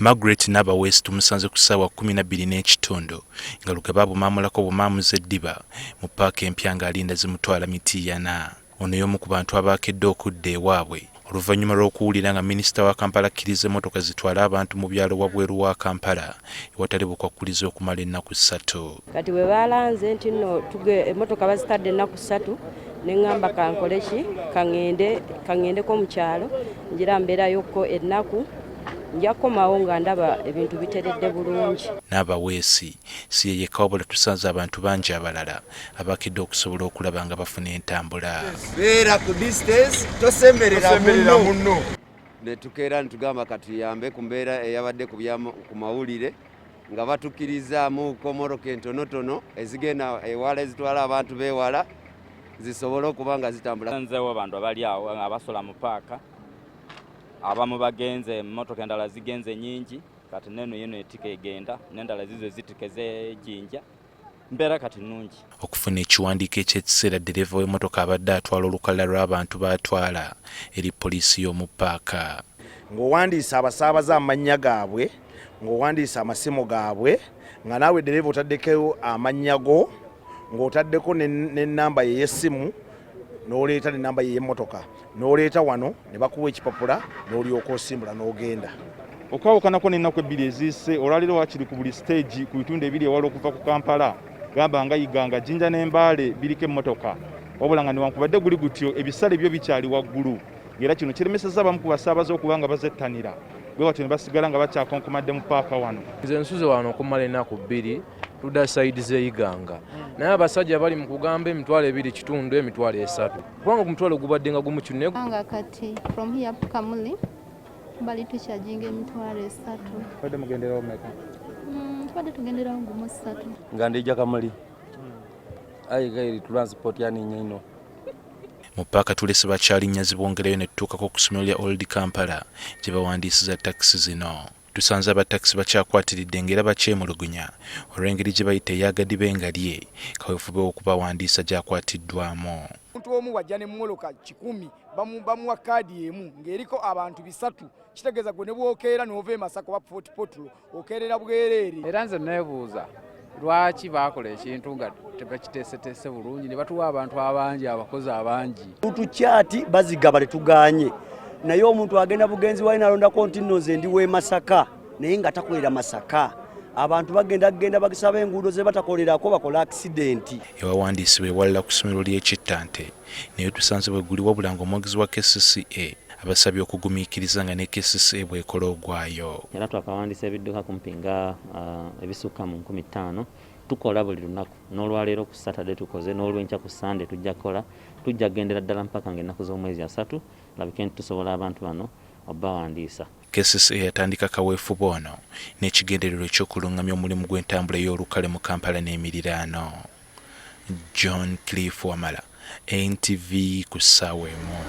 Margaret Naba West tumusanze ku ssaawa 12:30 nga Lugaba bumamulako bumaamuza eddiba mu ppaaka empya ng'alinda zimutwala Mitiyana. Ono y'omu ku bantu abakedde okudda ewaabwe oluvannyuma lw'okuwulira nga Minisita wa Kampala akkiriza emmotoka zitwala abantu mu byalo wabweru wa Kampala ewatali bukwakkulizo okumala ennaku 3. Kati bwe balanze nti nno emmotoka bazitadde ennaku 3 ne ŋŋamba kankole ki kaŋŋendeko mu kyalo ngira mbeerayokko ennaku nja kukomawo nga ndaba ebintu biteredde bulungi. N'abaweesi si ye yekka wabula tusanze abantu bangi abalala abakedde okusobola okulaba nga bafuna entambula. Beera ku distance tosemberera munno. Ne tukeera nitugamba katuyambe ku mbeera eyabadde ku mawulire nga batukkirizaamu komoroka entonotono ezigenda ewala ezitwala abantu beewala zisobole okuba nga zitambula. Nzeewo abantu abali awo abasola mu paaka abamu bagenze emmotoka endala zigenze nyingi kati neno yeno etika egenda n'endala zizo zitikeze jinja mbeera kati nungi. Okufuna ekiwandiiko eky'ekiseera ddereeva w'emmotoka abadde atwala olukalala lw'abantu batwala eri poliisi y'omu ppaaka. Ng'owandiisa abasaabaze amannya gaabwe, ng'owandiisa amasimu gaabwe, nga naawe ddereeva otaddeko amannya go, ng'otaddeko n'ennamba ye y'essimu, n'oleeta n'ennamba ye y'emmotoka, n'oleeta wano ne bakuwa ekipapula n'olyoka osimbula n'ogenda. Okwawukanako n'ennaku 2 eziyise olwaliro wakiri ku buli stage ku bitundu ebiri ewala okuva ku Kampala gamba nga Ggwanga Jinja n'Embaale biriko emmotoka wabula nga newankubadde guli gutyo ebisale byo bikyali waggulu era kino kiremesezza abamu ku basaabaze okuba nga bazettanira bwe batyo ne basigala nga bakyakonkomadde mu paaka wano. Nze nsuze wano okumala ennaku 2 tudda sayidi z'Eggwanga naye abasajja bali mu kugamba emitwalo 2 kitundu emitwalo 3 kubanga ku mutwalo gubadde nga gumu kinne kati from here Kamuli bali tukyajinga emitwalo 3. Badde mugenderawo mmeka? Tubadde tugenderawo gumu 3. Nga ndijja Kamuli ayi gairi transport yani nnyo. Mu ppaaka tulese bakyalinnya ezibongerayo ne tutuukako ku ssomero lya Old Kampala gye bawandiisiza takisi zino. Tusanze abatakisi bakyakwatiridde ng'era bakyemulugunya olw'engeri gye bayita eyagadde bengalye kaweefube okubawandiisa gy'akwatiddwamu. Omuntu omu wajja ne mmoloka 10 bamuwa kaadi emu ng'eriko abantu 3 kitegeeza gwe ne bwokeera n'ova e Masaka oba Fort Portal okeerera bwereere. Era nze neebuuza lwaki baakola ekintu nga tebakiteeseteese bulungi ne batuwa abantu abangi abakozi abangi. Tutukyati bazigaba tetuganye naye omuntu agenda bugenzi wali nalonda kontinnoze ndi w'e Masaka naye nga takolera Masaka abantu bagenda bagisaba enguudo ze batakolerako bakola accident. Ewawandiisibwa ewalala ku ssomero ly'ekittante naye tusanze bwe guli wabula ng'omwogezi wa KCCA abasabye okugumiikiriza nga ne KCCA bw'ekola ogwayo. Era twakawandiisa ebidduka kumpi nga ebisukka mu 15 tukola buli lunaku n'olwaleero ku Saturday tukoze n'olwenkya ku Sunday tujja kukola tujja kugendera ddala mpaka ng'ennaku z'omwezi 3 labike tusobola abantu bano obawandiisa. KCCA yatandika kaweefube ono n'ekigendererwa eky'okulungamya omulimu gw'entambula y'olukale mu Kampala n'emiriraano. John Cliff Wamala, NTV ku ssaawa emu.